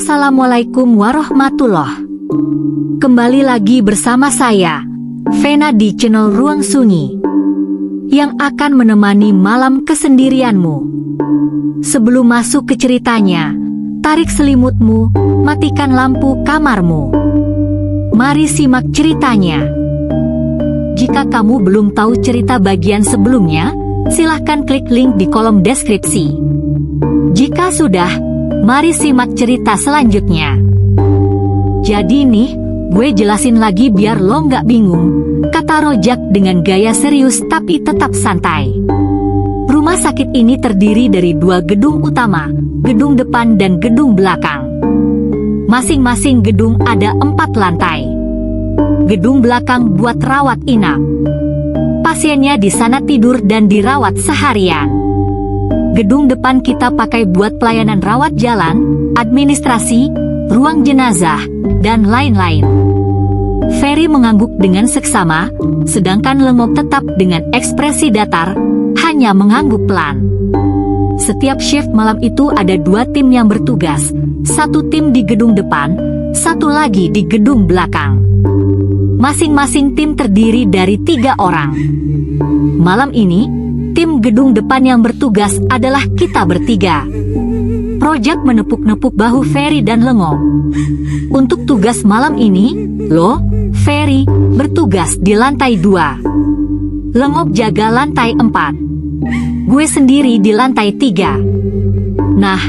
Assalamualaikum warahmatullahi. Kembali lagi bersama saya, Vena di channel Ruang Sunyi, yang akan menemani malam kesendirianmu. Sebelum masuk ke ceritanya, tarik selimutmu, matikan lampu kamarmu. Mari simak ceritanya. Jika kamu belum tahu cerita bagian sebelumnya, silahkan klik link di kolom deskripsi. Jika sudah, mari simak cerita selanjutnya. Jadi nih, gue jelasin lagi biar lo nggak bingung, kata Rojak dengan gaya serius tapi tetap santai. Rumah sakit ini terdiri dari 2 gedung utama, gedung depan dan gedung belakang. Masing-masing gedung ada 4 lantai. Gedung belakang buat rawat inap. Pasiennya di sana tidur dan dirawat seharian. Gedung depan kita pakai buat pelayanan rawat jalan, administrasi, ruang jenazah, dan lain-lain. Ferry mengangguk dengan seksama, sedangkan Lengok tetap dengan ekspresi datar, hanya mengangguk pelan. Setiap shift malam itu ada 2 tim yang bertugas, 1 tim di gedung depan, 1 lagi di gedung belakang. Masing-masing tim terdiri dari 3 orang. Malam ini, tim gedung depan yang bertugas adalah kita bertiga. Rojak menepuk-nepuk bahu Ferry dan Lengok. Untuk tugas malam ini, lo, Ferry, bertugas di lantai 2. Lengok jaga lantai 4. Gue sendiri di lantai 3. Nah,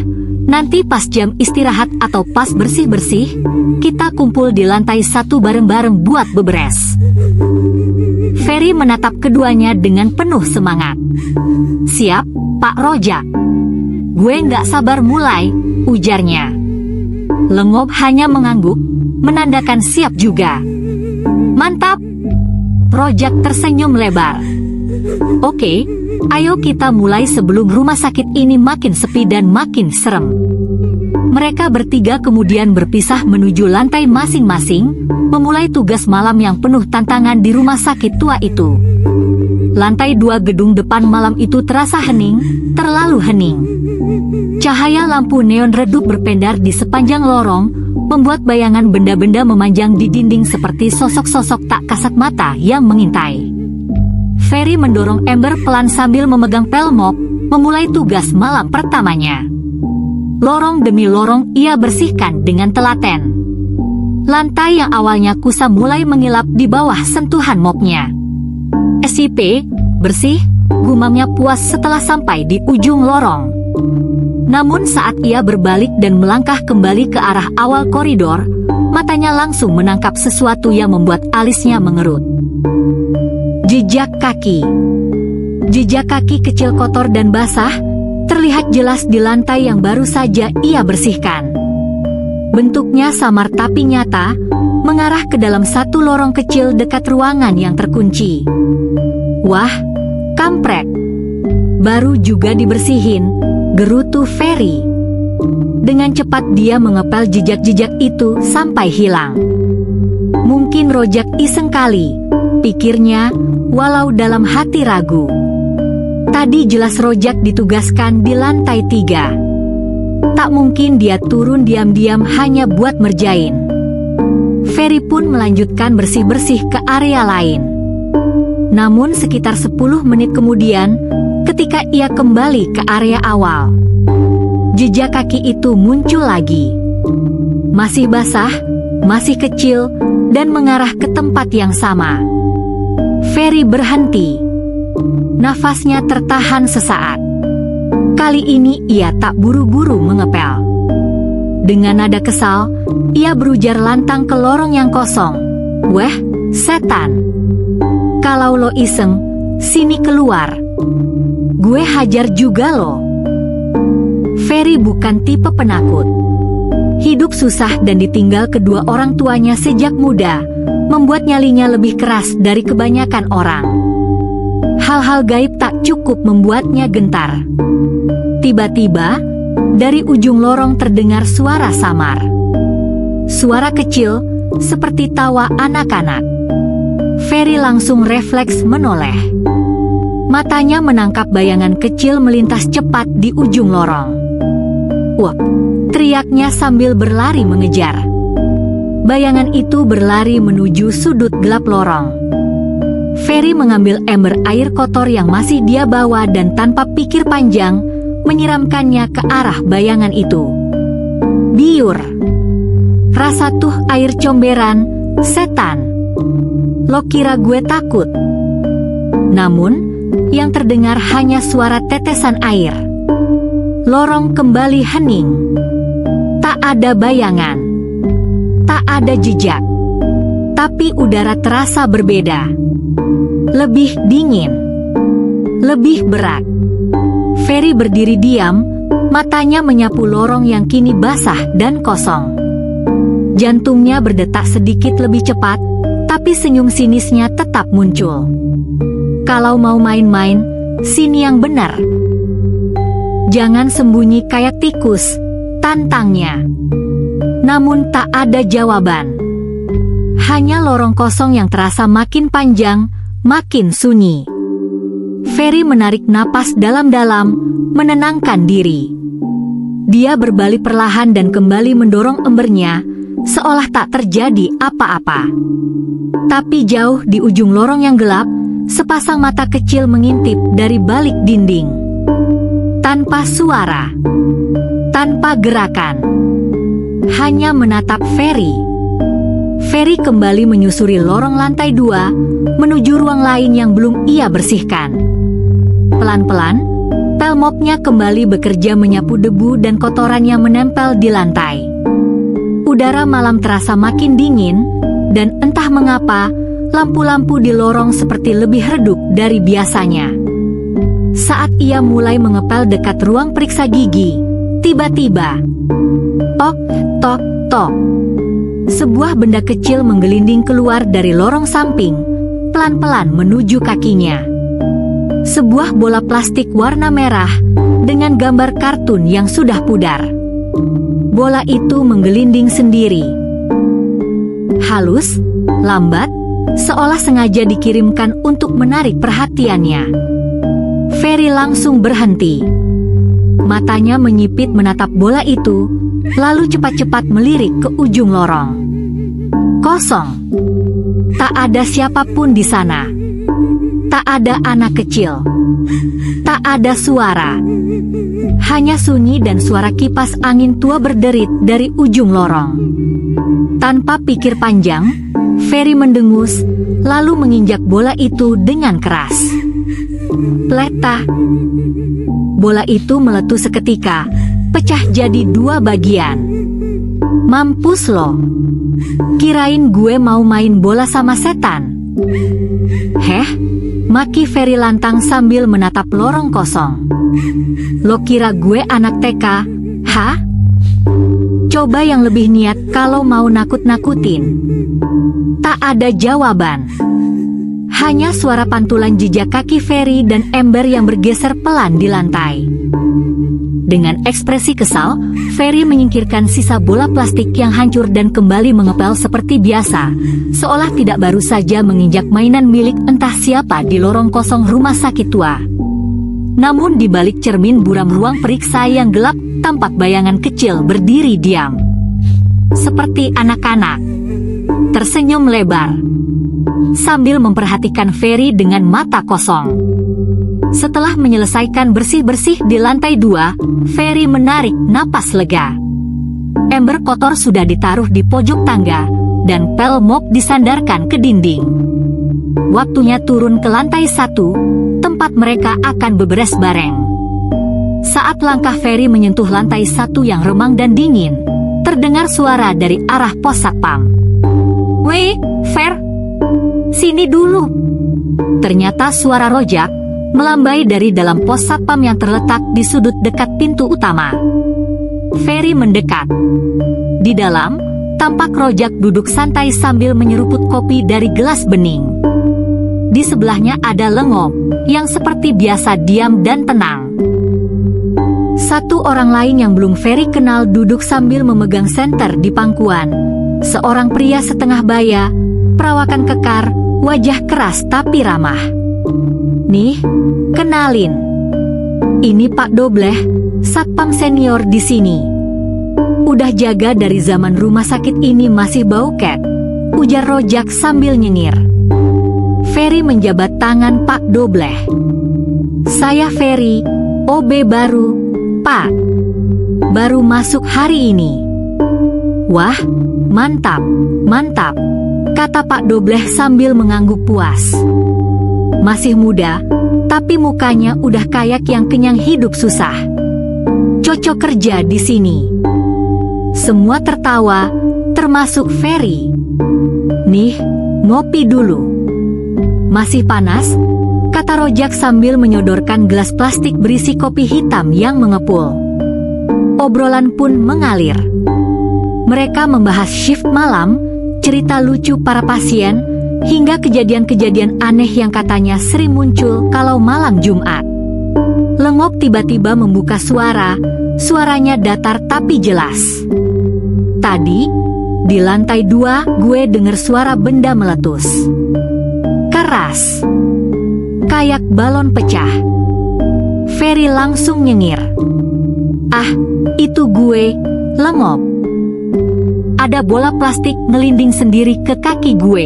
nanti pas jam istirahat atau pas bersih-bersih, kita kumpul di lantai 1 bareng-bareng buat beberes. Ferry menatap keduanya dengan penuh semangat. Siap, Pak Rojak. Gue nggak sabar mulai, ujarnya. Lengop hanya mengangguk, menandakan siap juga. Mantap! Rojak tersenyum lebar. Oke, ayo kita mulai sebelum rumah sakit ini makin sepi dan makin serem. Mereka bertiga kemudian berpisah menuju lantai masing-masing, memulai tugas malam yang penuh tantangan di rumah sakit tua itu. Lantai 2 gedung depan malam itu terasa hening, terlalu hening. Cahaya lampu neon redup berpendar di sepanjang lorong, membuat bayangan benda-benda memanjang di dinding seperti sosok-sosok tak kasat mata yang mengintai. Ferry mendorong ember pelan sambil memegang pelmok, memulai tugas malam pertamanya. Lorong demi lorong ia bersihkan dengan telaten. Lantai yang awalnya kusam mulai mengilap di bawah sentuhan mopnya. SIP, bersih, gumamnya puas setelah sampai di ujung lorong. Namun saat ia berbalik dan melangkah kembali ke arah awal koridor, matanya langsung menangkap sesuatu yang membuat alisnya mengerut. Jejak kaki. Jejak kaki kecil kotor dan basah, terlihat jelas di lantai yang baru saja ia bersihkan. Bentuknya samar tapi nyata, mengarah ke dalam satu lorong kecil dekat ruangan yang terkunci. Wah, kampret. Baru juga dibersihin, gerutu Ferry. Dengan cepat dia mengepel jejak-jejak itu sampai hilang. Mungkin Rojak iseng kali, pikirnya, walau dalam hati ragu. Tadi jelas Rojak ditugaskan di lantai 3. Tak mungkin dia turun diam-diam hanya buat merjain. Ferry pun melanjutkan bersih-bersih ke area lain. Namun sekitar 10 menit kemudian, ketika ia kembali ke area awal, jejak kaki itu muncul lagi. Masih basah, masih kecil, dan mengarah ke tempat yang sama. Ferry berhenti. Nafasnya tertahan sesaat. Kali ini ia tak buru-buru mengepel. Dengan nada kesal, ia berujar lantang ke lorong yang kosong. Weh, setan. Kalau lo iseng, sini keluar. Gue hajar juga lo. Ferry bukan tipe penakut. Hidup susah dan ditinggal kedua orang tuanya sejak muda, membuat nyalinya lebih keras dari kebanyakan orang. Hal-hal gaib tak cukup membuatnya gentar. Tiba-tiba, dari ujung lorong terdengar suara samar. Suara kecil, seperti tawa anak-anak. Ferry langsung refleks menoleh. Matanya menangkap bayangan kecil melintas cepat di ujung lorong. Wah, teriaknya sambil berlari mengejar. Bayangan itu berlari menuju sudut gelap lorong. Ferry mengambil ember air kotor yang masih dia bawa dan tanpa pikir panjang, menyiramkannya ke arah bayangan itu. Biur. Rasa tuh air comberan, setan. Lo kira gue takut? Namun, yang terdengar hanya suara tetesan air. Lorong kembali hening. Tak ada bayangan. Tak ada jejak. Tapi udara terasa berbeda. Lebih dingin. Lebih berat. Ferry berdiri diam, matanya menyapu lorong yang kini basah dan kosong. Jantungnya berdetak sedikit lebih cepat, tapi senyum sinisnya tetap muncul. Kalau mau main-main, sini yang benar. Jangan sembunyi kayak tikus, tantangnya. Namun tak ada jawaban. Hanya lorong kosong yang terasa makin panjang, makin sunyi. Ferry menarik napas dalam-dalam, menenangkan diri. Dia berbalik perlahan dan kembali mendorong embernya, seolah tak terjadi apa-apa. Tapi jauh di ujung lorong yang gelap, sepasang mata kecil mengintip dari balik dinding. Tanpa suara, tanpa gerakan, hanya menatap Ferry. Ferry kembali menyusuri lorong lantai 2, menuju ruang lain yang belum ia bersihkan. Pelan-pelan, pel mopnya kembali bekerja menyapu debu dan kotoran yang menempel di lantai. Udara malam terasa makin dingin, dan entah mengapa, lampu-lampu di lorong seperti lebih redup dari biasanya. Saat ia mulai mengepel dekat ruang periksa gigi, tiba-tiba, tok, tok, tok. Sebuah benda kecil menggelinding keluar dari lorong samping, pelan-pelan menuju kakinya. Sebuah bola plastik warna merah, dengan gambar kartun yang sudah pudar. Bola itu menggelinding sendiri. Halus, lambat, seolah sengaja dikirimkan untuk menarik perhatiannya. Ferry langsung berhenti. Matanya menyipit menatap bola itu, lalu cepat-cepat melirik ke ujung lorong. Kosong. Tak ada siapapun di sana. Tak ada anak kecil. Tak ada suara. Hanya sunyi dan suara kipas angin tua berderit dari ujung lorong. Tanpa pikir panjang, Ferry mendengus, lalu menginjak bola itu dengan keras. Pleta. Bola itu meletus seketika, pecah jadi 2 bagian. Mampus lo. Kirain gue mau main bola sama setan. Heh, maki Ferry lantang sambil menatap lorong kosong. Lo kira gue anak TK, hah? Coba yang lebih niat kalau mau nakut-nakutin. Tak ada jawaban. Hanya suara pantulan jejak kaki Ferry dan ember yang bergeser pelan di lantai. Dengan ekspresi kesal, Ferry menyingkirkan sisa bola plastik yang hancur dan kembali mengepel seperti biasa, seolah tidak baru saja menginjak mainan milik entah siapa di lorong kosong rumah sakit tua. Namun di balik cermin buram ruang periksa yang gelap, tampak bayangan kecil berdiri diam. Seperti anak-anak. Tersenyum lebar. Sambil memperhatikan Ferry dengan mata kosong. Setelah menyelesaikan bersih-bersih di lantai 2, Ferry menarik napas lega. Ember kotor sudah ditaruh di pojok tangga, dan pel mop disandarkan ke dinding. Waktunya turun ke lantai 1, tempat mereka akan beberes bareng. Saat langkah Ferry menyentuh lantai 1 yang remang dan dingin, terdengar suara dari arah pos satpam. "Weh, Fer, sini dulu." Ternyata suara Rojak melambai dari dalam pos satpam yang terletak di sudut dekat pintu utama. Ferry mendekat. Di dalam, tampak Rojak duduk santai sambil menyeruput kopi dari gelas bening. Di sebelahnya ada Lengop, yang seperti biasa diam dan tenang. Satu orang lain yang belum Ferry kenal duduk sambil memegang senter di pangkuan. Seorang pria setengah baya, perawakan kekar, wajah keras tapi ramah. "Nih, kenalin. Ini Pak Dobleh, satpam senior di sini." Udah jaga dari zaman rumah sakit ini masih bau cat, ujar Rojak sambil nyengir. Ferry menjabat tangan Pak Dobleh. Saya Ferry, OB baru, Pak. Baru masuk hari ini. Wah, mantap, mantap, kata Pak Dobleh sambil mengangguk puas. Masih muda, tapi mukanya udah kayak yang kenyang hidup susah. Cocok kerja di sini. Semua tertawa, termasuk Ferry. Nih, ngopi dulu. Masih panas? Kata Rojak sambil menyodorkan gelas plastik berisi kopi hitam yang mengepul. Obrolan pun mengalir. Mereka membahas shift malam, cerita lucu para pasien, hingga kejadian-kejadian aneh yang katanya sering muncul kalau malam Jumat. Lengop tiba-tiba membuka suara, suaranya datar tapi jelas. Tadi, di lantai 2 gue denger suara benda meletus. Keras. Kayak balon pecah. Ferry langsung nyengir. Ah, itu gue, Lengop. Ada bola plastik ngelinding sendiri ke kaki gue.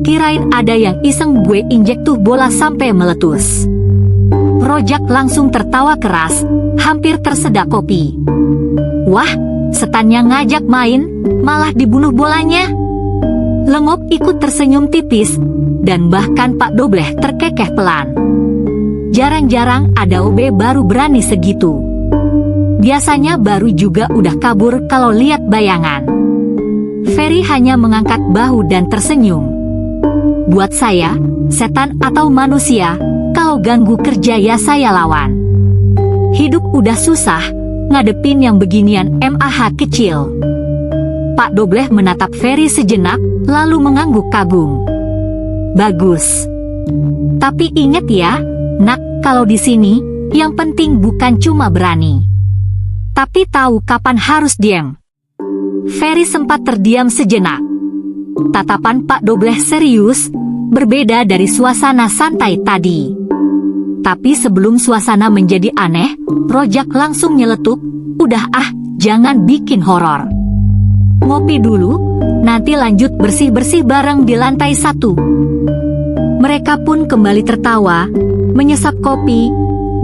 Kirain ada yang iseng gue injek tuh bola sampai meletus. Rojak langsung tertawa keras, hampir tersedak kopi. Wah, setannya ngajak main, malah dibunuh bolanya. Lengop ikut tersenyum tipis, dan bahkan Pak Dobleh terkekeh pelan. Jarang-jarang ada OB baru berani segitu. Biasanya baru juga udah kabur kalau lihat bayangan. Ferry hanya mengangkat bahu dan tersenyum. Buat saya, setan atau manusia, kalau ganggu kerja ya saya lawan. Hidup udah susah, ngadepin yang beginian mah kecil. Pak Dobleh menatap Ferry sejenak, lalu mengangguk kagum. Bagus. Tapi ingat ya, nak, kalau di sini, yang penting bukan cuma berani, tapi tahu kapan harus diam. Ferry sempat terdiam sejenak. Tatapan Pak Dobleh serius, berbeda dari suasana santai tadi. Tapi sebelum suasana menjadi aneh, Rojak langsung nyeletuk, udah jangan bikin horor. Ngopi dulu, nanti lanjut bersih-bersih bareng di lantai 1. Mereka pun kembali tertawa, menyesap kopi,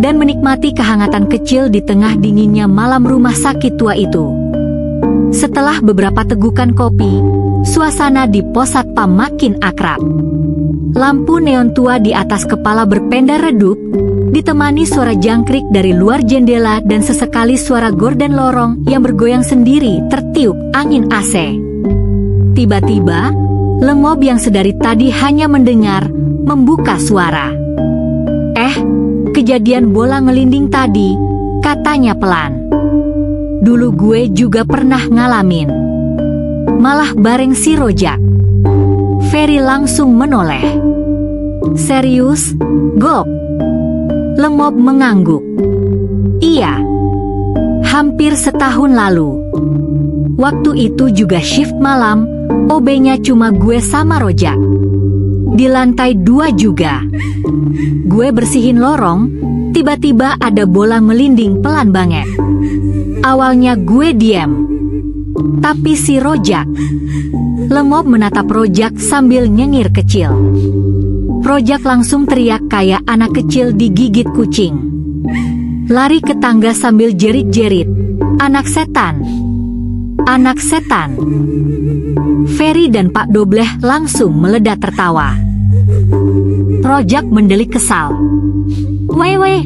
dan menikmati kehangatan kecil di tengah dinginnya malam rumah sakit tua itu. Setelah beberapa tegukan kopi, suasana di pos satpam makin akrab. Lampu neon tua di atas kepala berpenda redup, ditemani suara jangkrik dari luar jendela dan sesekali suara gorden lorong yang bergoyang sendiri tertiup angin AC. Tiba-tiba, Lengop yang sedari tadi hanya mendengar, membuka suara. Kejadian bola ngelinding tadi, katanya pelan. Dulu gue juga pernah ngalamin. Malah bareng si Rojak. Ferry langsung menoleh. Serius, Gop? Lengop mengangguk. Iya. Hampir setahun lalu. Waktu itu juga shift malam, OB-nya cuma gue sama Rojak. Di lantai 2 juga. Gue bersihin lorong, tiba-tiba ada bola melinding pelan banget. Awalnya gue diam. Tapi si Rojak. Lengop menatap Rojak sambil nyengir kecil. Rojak langsung teriak kayak anak kecil digigit kucing. Lari ke tangga sambil jerit-jerit. Anak setan. Anak setan. Ferry dan Pak Dobleh langsung meledak tertawa. Rojak mendelik kesal. Weh,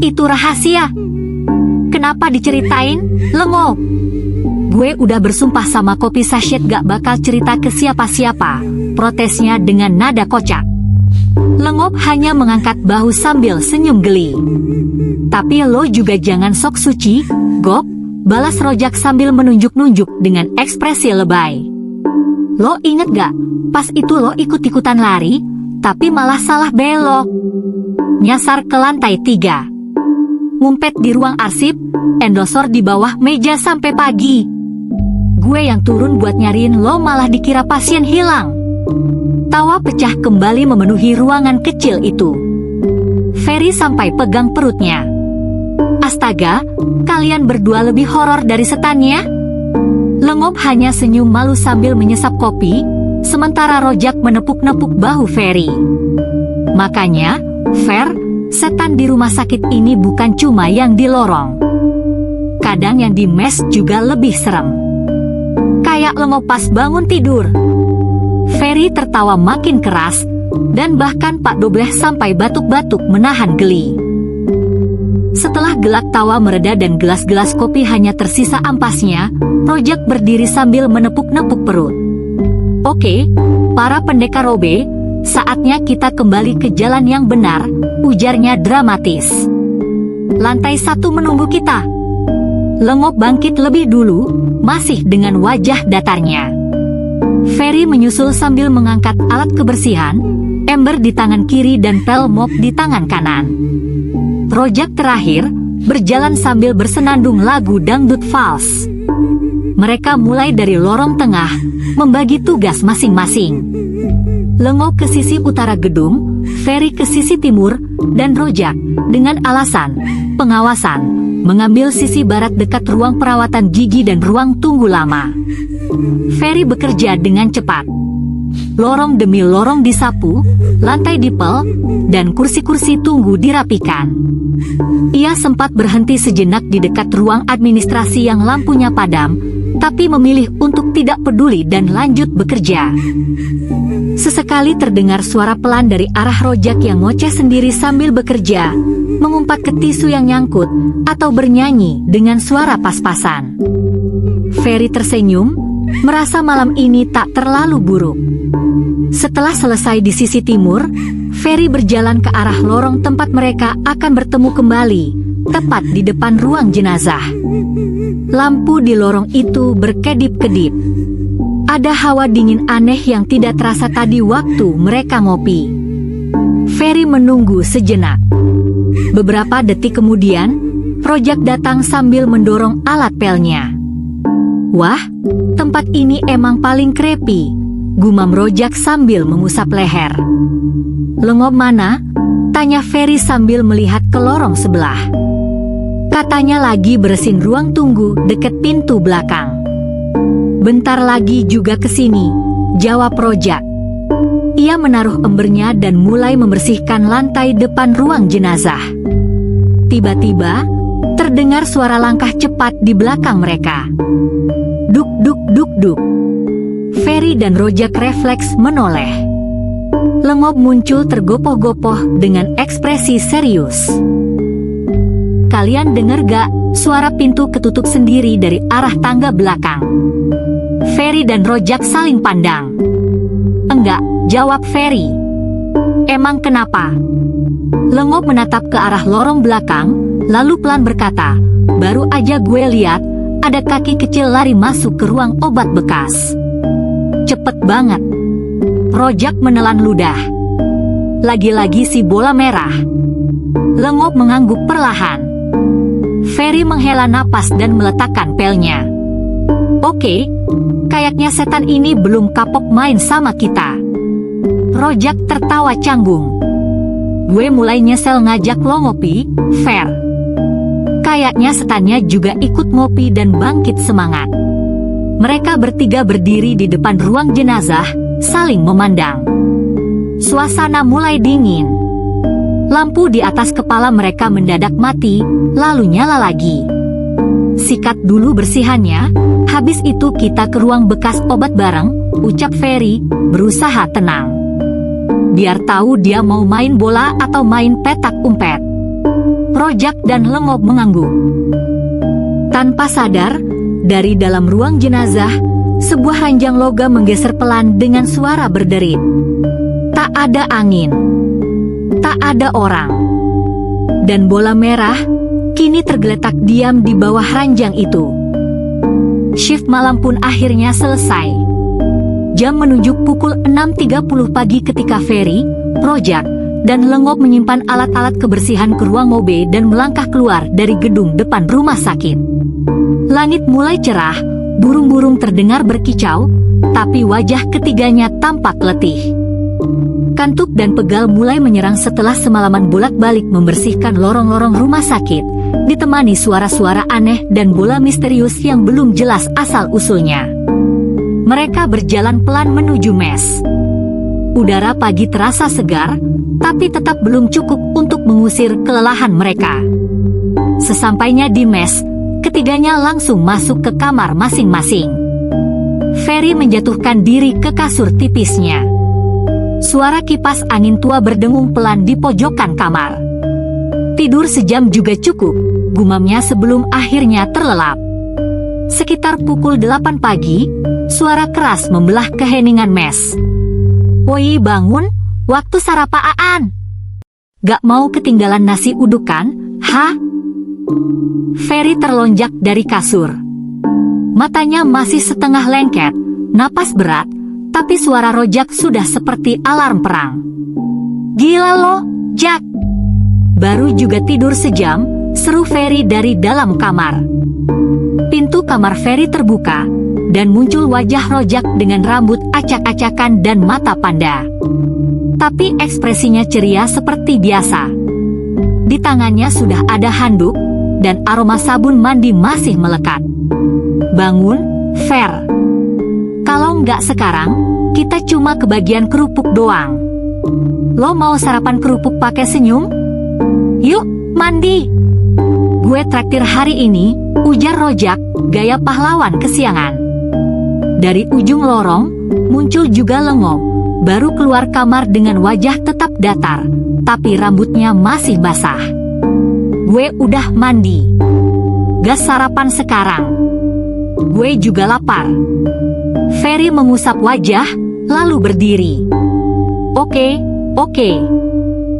itu rahasia. Kenapa diceritain, Lengop? Gue udah bersumpah sama kopi sachet gak bakal cerita ke siapa-siapa, protesnya dengan nada kocak. Lengop hanya mengangkat bahu sambil senyum geli. Tapi lo juga jangan sok suci, Gop, balas Rojak sambil menunjuk-nunjuk dengan ekspresi lebay. Lo inget gak, pas itu lo ikut-ikutan lari, tapi malah salah belok. Nyasar ke lantai 3. Ngumpet di ruang arsip, endosor di bawah meja sampai pagi. Gue yang turun buat nyariin lo malah dikira pasien hilang. Tawa pecah kembali memenuhi ruangan kecil itu. Ferry sampai pegang perutnya. Astaga, kalian berdua lebih horor dari setannya? Lengop hanya senyum malu sambil menyesap kopi, sementara Rojak menepuk-nepuk bahu Ferry. Makanya, Fer, setan di rumah sakit ini bukan cuma yang di lorong. Kadang yang di mes juga lebih serem. Kayak Lengop pas bangun tidur. Ferry tertawa makin keras, dan bahkan Pak Dobleh sampai batuk-batuk menahan geli. Setelah gelak tawa mereda dan gelas-gelas kopi hanya tersisa ampasnya, Rojak berdiri sambil menepuk-nepuk perut. Oke, para pendekar Robe, saatnya kita kembali ke jalan yang benar, ujarnya dramatis. Lantai 1 menunggu kita. Lengop bangkit lebih dulu, masih dengan wajah datarnya. Ferry menyusul sambil mengangkat alat kebersihan, ember di tangan kiri dan pel mop di tangan kanan. Rojak terakhir, berjalan sambil bersenandung lagu dangdut vals. Mereka mulai dari lorong tengah, membagi tugas masing-masing. Lengop ke sisi utara gedung, Ferry ke sisi timur, dan Rojak, dengan alasan pengawasan, mengambil sisi barat dekat ruang perawatan gigi dan ruang tunggu lama. Ferry bekerja dengan cepat. Lorong demi lorong disapu, lantai dipel, dan kursi-kursi tunggu dirapikan. Ia sempat berhenti sejenak di dekat ruang administrasi yang lampunya padam, tapi memilih untuk tidak peduli dan lanjut bekerja. Sesekali terdengar suara pelan dari arah Rojak yang ngoceh sendiri sambil bekerja, mengumpat ke tisu yang nyangkut, atau bernyanyi dengan suara pas-pasan. Ferry tersenyum, merasa malam ini tak terlalu buruk. Setelah selesai di sisi timur, Ferry berjalan ke arah lorong tempat mereka akan bertemu kembali, tepat di depan ruang jenazah. Lampu di lorong itu berkedip-kedip. Ada hawa dingin aneh yang tidak terasa tadi waktu mereka ngopi. Ferry menunggu sejenak. Beberapa detik kemudian, Rojak datang sambil mendorong alat pelnya. Wah, tempat ini emang paling creepy, gumam Rojak sambil mengusap leher. Lengop mana? Tanya Ferry sambil melihat ke lorong sebelah. Katanya lagi beresin ruang tunggu dekat pintu belakang. Bentar lagi juga ke sini, jawab Rojak. Ia menaruh embernya dan mulai membersihkan lantai depan ruang jenazah. Tiba-tiba, terdengar suara langkah cepat di belakang mereka. Duk duk duk duk. Ferry dan Rojak refleks menoleh. Lengop muncul tergopoh-gopoh dengan ekspresi serius. Kalian dengar gak? Suara pintu ketutup sendiri dari arah tangga belakang. Ferry dan Rojak saling pandang. Enggak, jawab Ferry. Emang kenapa? Lengop menatap ke arah lorong belakang, lalu pelan berkata, baru aja gue lihat, ada kaki kecil lari masuk ke ruang obat bekas. Cepet banget. Rojak menelan ludah. Lagi-lagi si bola merah. Lengop mengangguk perlahan. Ferry menghela napas dan meletakkan pelnya. Oke, kayaknya setan ini belum kapok main sama kita. Rojak tertawa canggung. Gue mulai nyesel ngajak lo ngopi, Fer. Kayaknya setannya juga ikut ngopi dan bangkit semangat. Mereka bertiga berdiri di depan ruang jenazah, saling memandang. Suasana mulai dingin. Lampu di atas kepala mereka mendadak mati, lalu nyala lagi. Sikat dulu bersihannya, habis itu kita ke ruang bekas obat bareng, ucap Ferry, berusaha tenang. Biar tahu dia mau main bola atau main petak umpet. Rojak dan Lengop mengangguk. Tanpa sadar, dari dalam ruang jenazah, sebuah ranjang logam menggeser pelan dengan suara berderit. Tak ada angin. Tak ada orang. Dan bola merah kini tergeletak diam di bawah ranjang itu. Shift malam pun akhirnya selesai. Jam menunjuk pukul 6.30 pagi ketika Ferry, Rojak, dan Lengop menyimpan alat-alat kebersihan ke ruang mobil dan melangkah keluar dari gedung depan rumah sakit. Langit mulai cerah, burung-burung terdengar berkicau, tapi wajah ketiganya tampak letih. Kantuk dan pegal mulai menyerang setelah semalaman bolak-balik membersihkan lorong-lorong rumah sakit, ditemani suara-suara aneh dan bola misterius yang belum jelas asal-usulnya. Mereka berjalan pelan menuju mes. Udara pagi terasa segar, tapi tetap belum cukup untuk mengusir kelelahan mereka. Sesampainya di mes, ketiganya langsung masuk ke kamar masing-masing. Ferry menjatuhkan diri ke kasur tipisnya. Suara kipas angin tua berdengung pelan di pojokan kamar. Tidur sejam juga cukup, gumamnya sebelum akhirnya terlelap. Sekitar pukul 8 pagi, suara keras membelah keheningan mes. "Woi bangun, waktu sarapan. Gak mau ketinggalan nasi uduk kan, ha?" Ferry terlonjak dari kasur. Matanya masih setengah lengket, napas berat, tapi suara Rojak sudah seperti alarm perang. "Gila lo, Jak! Baru juga tidur sejam," seru Ferry dari dalam kamar. Pintu kamar Ferry terbuka, dan muncul wajah Rojak dengan rambut acak-acakan dan mata panda. Tapi ekspresinya ceria seperti biasa. Di tangannya sudah ada handuk, dan aroma sabun mandi masih melekat. "Bangun, Fer. Kalau nggak sekarang, kita cuma kebagian kerupuk doang. Lo mau sarapan kerupuk pakai senyum? Yuk, mandi. Gue traktir hari ini," ujar Rojak, gaya pahlawan kesiangan. Dari ujung lorong, muncul juga Lengo, baru keluar kamar dengan wajah tetap datar, tapi rambutnya masih basah. "Gue udah mandi. Gas sarapan sekarang. Gue juga lapar." Ferry mengusap wajah, lalu berdiri. Oke.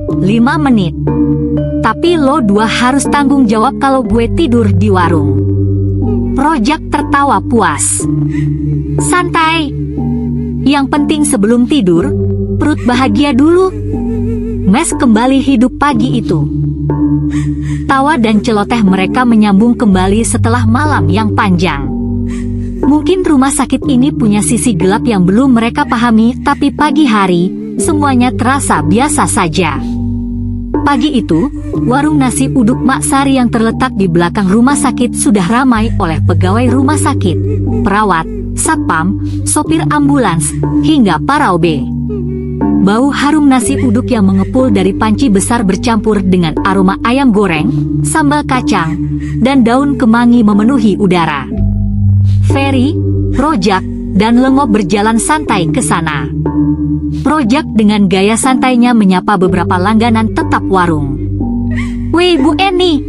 5 menit. Tapi lo 2 harus tanggung jawab kalau gue tidur di warung. Rojak tertawa puas. "Santai. Yang penting sebelum tidur, perut bahagia dulu." Mes kembali hidup pagi itu. Tawa dan celoteh mereka menyambung kembali setelah malam yang panjang. Mungkin rumah sakit ini punya sisi gelap yang belum mereka pahami, tapi pagi hari, semuanya terasa biasa saja. Pagi itu, warung nasi uduk Mak Sari yang terletak di belakang rumah sakit sudah ramai oleh pegawai rumah sakit, perawat, satpam, sopir ambulans, hingga para OB. Bau harum nasi uduk yang mengepul dari panci besar bercampur dengan aroma ayam goreng, sambal kacang, dan daun kemangi memenuhi udara. Ferry, Rojak, dan Lengo berjalan santai ke sana. Rojak dengan gaya santainya menyapa beberapa langganan tetap warung. "Weh Bu Eni,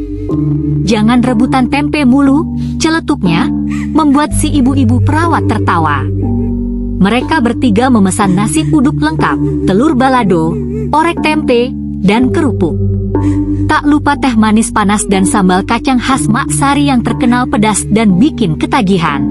jangan rebutan tempe mulu," celetuknya, membuat si ibu-ibu perawat tertawa. Mereka bertiga memesan nasi uduk lengkap, telur balado, orek tempe, dan kerupuk. Tak lupa teh manis panas dan sambal kacang khas Mak Sari yang terkenal pedas dan bikin ketagihan.